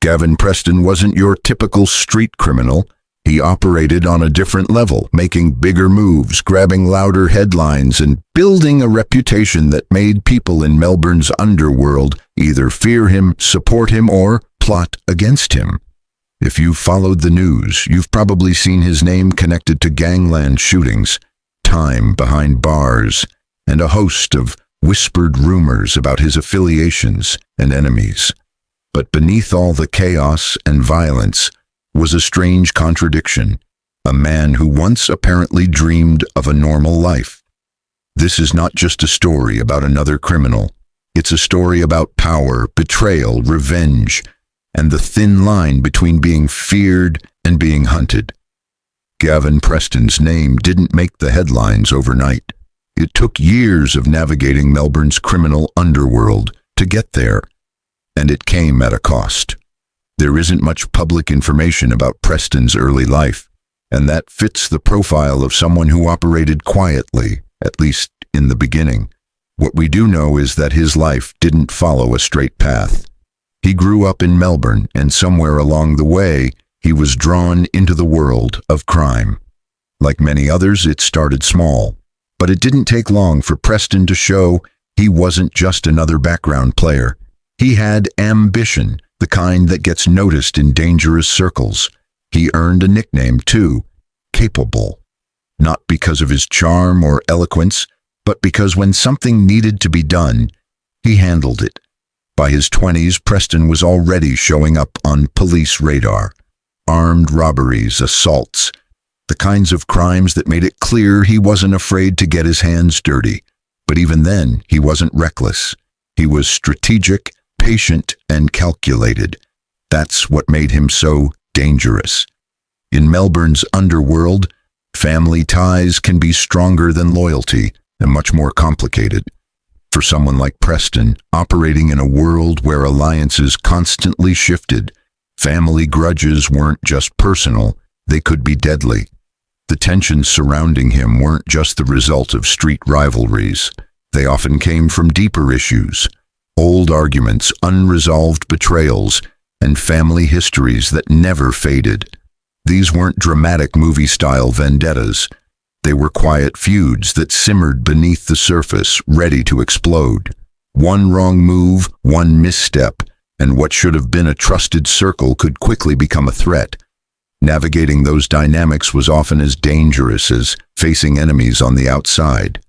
Gavin Preston wasn't your typical street criminal. He operated on a different level, making bigger moves, grabbing louder headlines, and building a reputation that made people in Melbourne's underworld either fear him, support him, or plot against him. If you've followed the news, you've probably seen his name connected to gangland shootings, time behind bars, and a host of whispered rumors about his affiliations and enemies. But beneath all the chaos and violence was a strange contradiction, a man who once apparently dreamed of a normal life. This is not just a story about another criminal. It's a story about power, betrayal, revenge, and the thin line between being feared and being hunted. Gavin Preston's name didn't make the headlines overnight. It took years of navigating Melbourne's criminal underworld to get there, and it came at a cost. There isn't much public information about Preston's early life, and that fits the profile of someone who operated quietly, at least in the beginning. What we do know is that his life didn't follow a straight path. He grew up in Melbourne, and somewhere along the way, he was drawn into the world of crime. Like many others, it started small, but it didn't take long for Preston to show he wasn't just another background player. He had ambition, the kind that gets noticed in dangerous circles. He earned a nickname too, Capable, not because of his charm or eloquence, but because when something needed to be done, he handled it. By his 20s, Preston was already showing up on police radar. Armed robberies, assaults, the kinds of crimes that made it clear he wasn't afraid to get his hands dirty. But even then, he wasn't reckless. He was strategic, patient, and calculated. That's what made him so dangerous. In Melbourne's underworld, family ties can be stronger than loyalty and much more complicated. For someone like Preston, operating in a world where alliances constantly shifted, family grudges weren't just personal, they could be deadly. The tensions surrounding him weren't just the result of street rivalries. They often came from deeper issues. Old arguments, unresolved betrayals, and family histories that never faded. These weren't dramatic movie-style vendettas. They were quiet feuds that simmered beneath the surface, ready to explode. One wrong move, one misstep, and what should have been a trusted circle could quickly become a threat. Navigating those dynamics was often as dangerous as facing enemies on the outside.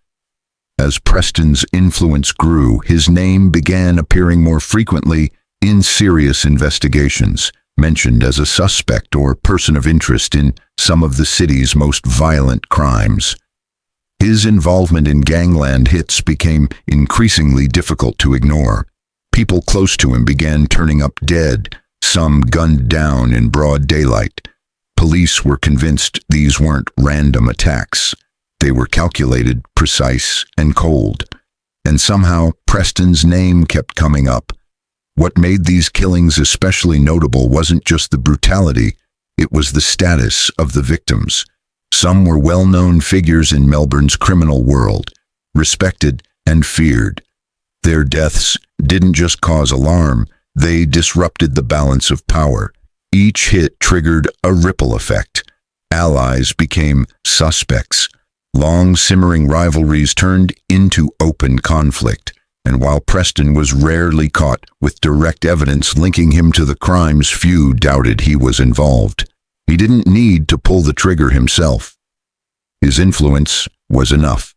As Preston's influence grew, his name began appearing more frequently in serious investigations, mentioned as a suspect or person of interest in some of the city's most violent crimes. His involvement in gangland hits became increasingly difficult to ignore. People close to him began turning up dead, some gunned down in broad daylight. Police were convinced these weren't random attacks. They were calculated, precise, and cold. And somehow, Preston's name kept coming up. What made these killings especially notable wasn't just the brutality, it was the status of the victims. Some were well-known figures in Melbourne's criminal world, respected and feared. Their deaths didn't just cause alarm, they disrupted the balance of power. Each hit triggered a ripple effect. Allies became suspects. Long simmering rivalries turned into open conflict, and while Preston was rarely caught with direct evidence linking him to the crimes, few doubted he was involved. He didn't need to pull the trigger himself. His influence was enough.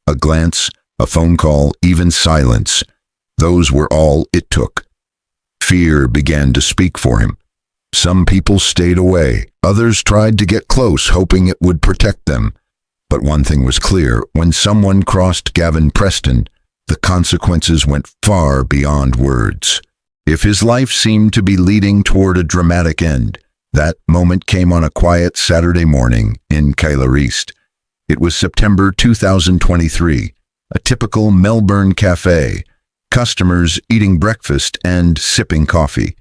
A glance, a phone call, even silence. Those were all it took. Fear began to speak for him. Some people stayed away. Others tried to get close, hoping it would protect them. But one thing was clear, when someone crossed Gavin Preston, the consequences went far beyond words. If his life seemed to be leading toward a dramatic end, that moment came on a quiet Saturday morning in Kyler East. It was September 2023, a typical Melbourne cafe, customers eating breakfast and sipping coffee.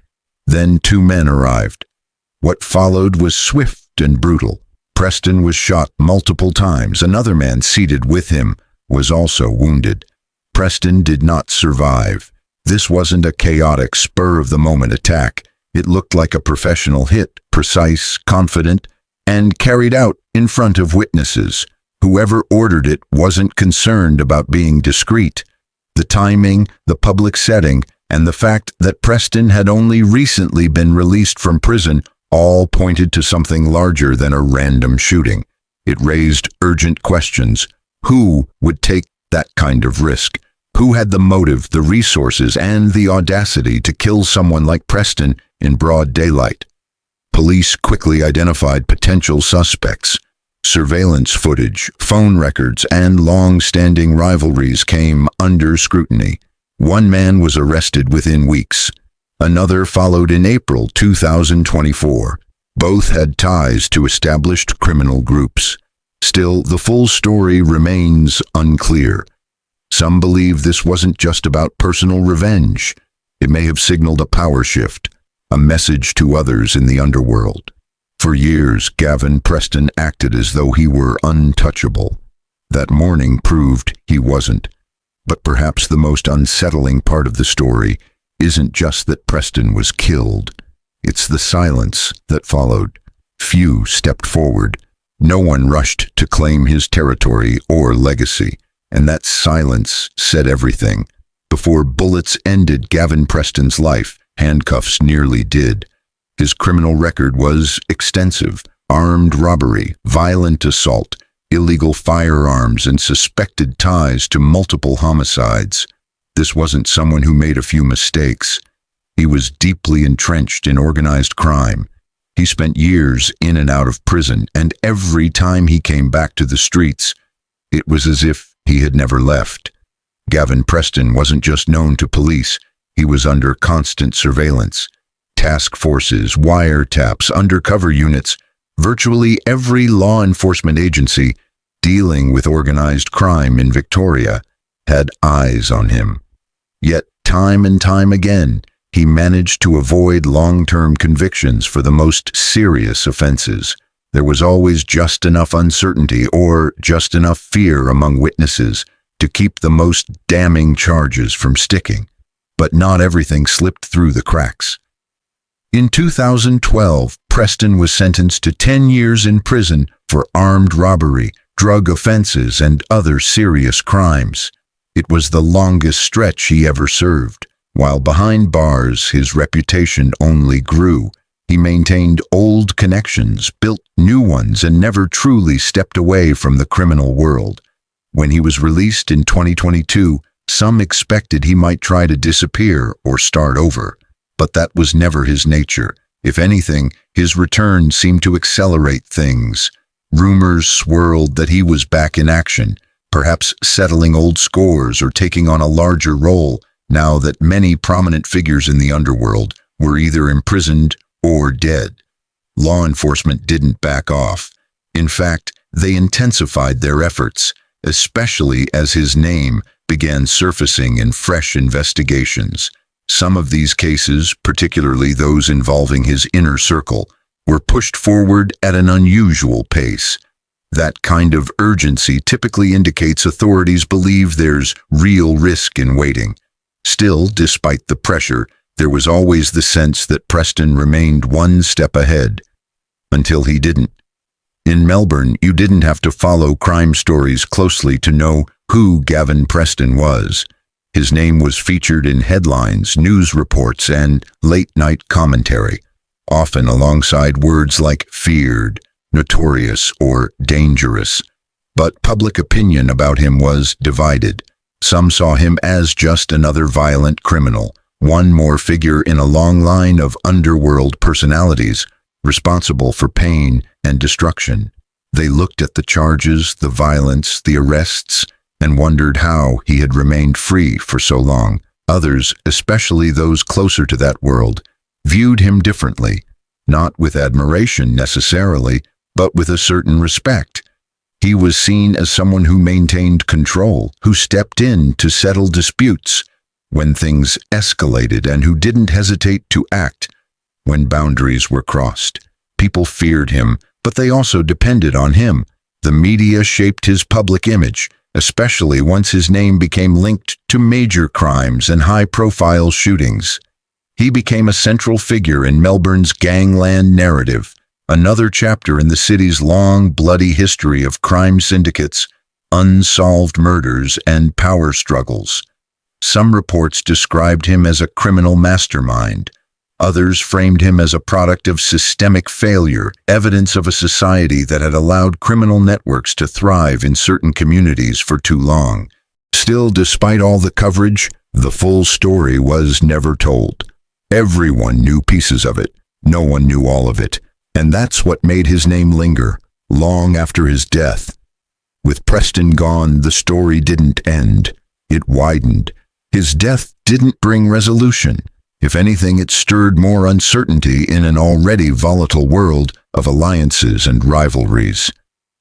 Then two men arrived. What followed was swift and brutal. Preston was shot multiple times. Another man seated with him was also wounded. Preston did not survive. This wasn't a chaotic, spur-of-the-moment attack. It looked like a professional hit, precise, confident, and carried out in front of witnesses. Whoever ordered it wasn't concerned about being discreet. The timing, the public setting, and the fact that Preston had only recently been released from prison all pointed to something larger than a random shooting. It raised urgent questions. Who would take that kind of risk? Who had the motive, the resources, and the audacity to kill someone like Preston in broad daylight? Police quickly identified potential suspects. Surveillance footage, phone records, and long-standing rivalries came under scrutiny. One man was arrested within weeks. Another followed in April 2024. Both had ties to established criminal groups. Still, the full story remains unclear. Some believe this wasn't just about personal revenge. It may have signaled a power shift, a message to others in the underworld. For years, Gavin Preston acted as though he were untouchable. That morning proved he wasn't. But perhaps the most unsettling part of the story isn't just that Preston was killed. It's the silence that followed. Few stepped forward. No one rushed to claim his territory or legacy. And that silence said everything. Before bullets ended Gavin Preston's life, handcuffs nearly did. His criminal record was extensive: armed robbery, violent assault, illegal firearms, and suspected ties to multiple homicides. This wasn't someone who made a few mistakes. He was deeply entrenched in organized crime. He spent years in and out of prison, and every time he came back to the streets, it was as if he had never left. Gavin Preston wasn't just known to police. He was under constant surveillance. Task forces, wiretaps, undercover units, virtually every law enforcement agency dealing with organized crime in Victoria had eyes on him. Yet, time and time again, he managed to avoid long-term convictions for the most serious offenses. There was always just enough uncertainty or just enough fear among witnesses to keep the most damning charges from sticking. But not everything slipped through the cracks. In 2012, Preston was sentenced to 10 years in prison for armed robbery, drug offenses, and other serious crimes. It was the longest stretch he ever served. While behind bars, his reputation only grew. He maintained old connections, built new ones, and never truly stepped away from the criminal world. When he was released in 2022, some expected he might try to disappear or start over. But that was never his nature. If anything, his return seemed to accelerate things. Rumors swirled that he was back in action, perhaps settling old scores or taking on a larger role, now that many prominent figures in the underworld were either imprisoned or dead. Law enforcement didn't back off. In fact, they intensified their efforts, especially as his name began surfacing in fresh investigations. Some of these cases, particularly those involving his inner circle, were pushed forward at an unusual pace. That kind of urgency typically indicates authorities believe there's real risk in waiting. Still, despite the pressure, there was always the sense that Preston remained one step ahead. Until he didn't. In Melbourne, you didn't have to follow crime stories closely to know who Gavin Preston was. His name was featured in headlines, news reports, and late-night commentary, often alongside words like feared, notorious, or dangerous. But public opinion about him was divided. Some saw him as just another violent criminal, one more figure in a long line of underworld personalities responsible for pain and destruction. They looked at the charges, the violence, the arrests, and wondered how he had remained free for so long. Others, especially those closer to that world, viewed him differently, not with admiration necessarily, but with a certain respect. He was seen as someone who maintained control, who stepped in to settle disputes when things escalated, and who didn't hesitate to act when boundaries were crossed. People feared him, but they also depended on him. The media shaped his public image, especially once his name became linked to major crimes and high-profile shootings. He became a central figure in Melbourne's gangland narrative, another chapter in the city's long, bloody history of crime syndicates, unsolved murders, and power struggles. Some reports described him as a criminal mastermind. Others framed him as a product of systemic failure, evidence of a society that had allowed criminal networks to thrive in certain communities for too long. Still, despite all the coverage, the full story was never told. Everyone knew pieces of it. No one knew all of it. And that's what made his name linger, long after his death. With Preston gone, the story didn't end. It widened. His death didn't bring resolution. If anything, it stirred more uncertainty in an already volatile world of alliances and rivalries.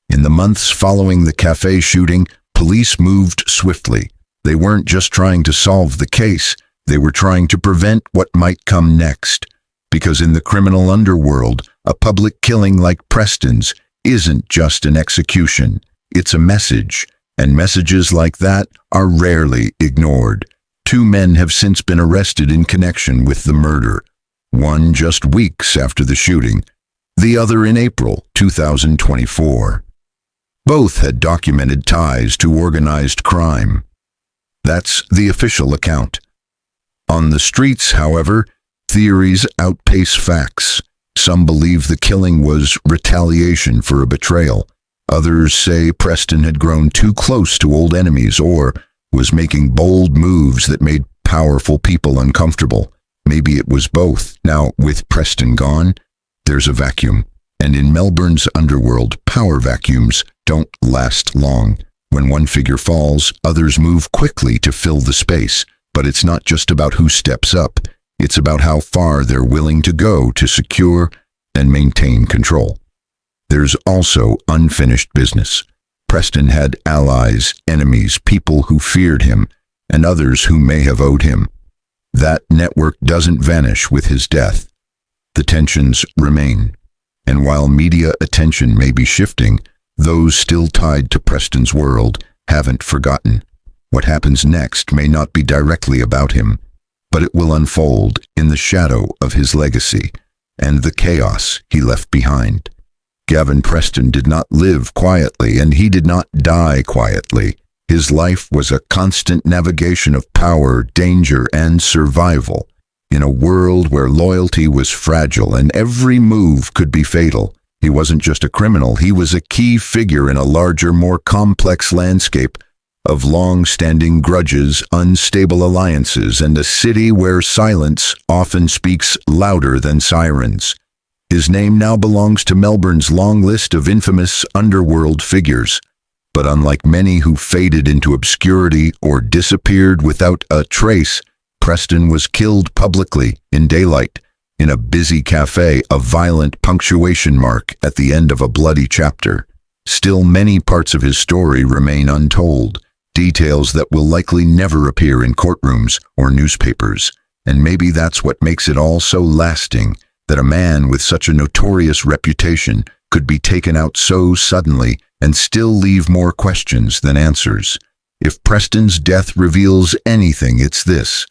In the months following the cafe shooting, police moved swiftly. They weren't just trying to solve the case, they were trying to prevent what might come next. Because in the criminal underworld, a public killing like Preston's isn't just an execution, it's a message, and messages like that are rarely ignored. 2 men have since been arrested in connection with the murder, one just weeks after the shooting, the other in April 2024. Both had documented ties to organized crime. That's the official account. On the streets, however, theories outpace facts. Some believe the killing was retaliation for a betrayal. Others say Preston had grown too close to old enemies or was making bold moves that made powerful people uncomfortable. Maybe it was both. Now, with Preston gone, there's a vacuum. And in Melbourne's underworld, power vacuums don't last long. When one figure falls, others move quickly to fill the space. But it's not just about who steps up. It's about how far they're willing to go to secure and maintain control. There's also unfinished business. Preston had allies, enemies, people who feared him, and others who may have owed him. That network doesn't vanish with his death. The tensions remain. And while media attention may be shifting, those still tied to Preston's world haven't forgotten. What happens next may not be directly about him, but it will unfold in the shadow of his legacy and the chaos he left behind. Gavin Preston did not live quietly, and he did not die quietly. His life was a constant navigation of power, danger, and survival. In a world where loyalty was fragile and every move could be fatal, he wasn't just a criminal, he was a key figure in a larger, more complex landscape of long-standing grudges, unstable alliances, and a city where silence often speaks louder than sirens. His name now belongs to Melbourne's long list of infamous underworld figures. But unlike many who faded into obscurity or disappeared without a trace, Preston was killed publicly in daylight, in a busy cafe, a violent punctuation mark at the end of a bloody chapter. Still, many parts of his story remain untold, details that will likely never appear in courtrooms or newspapers. And maybe that's what makes it all so lasting, that a man with such a notorious reputation could be taken out so suddenly and still leave more questions than answers. If Preston's death reveals anything, it's this: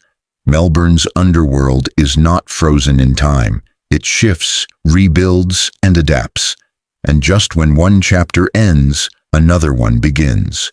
Melbourne's underworld is not frozen in time. It shifts, rebuilds, and adapts. And just when one chapter ends, another one begins.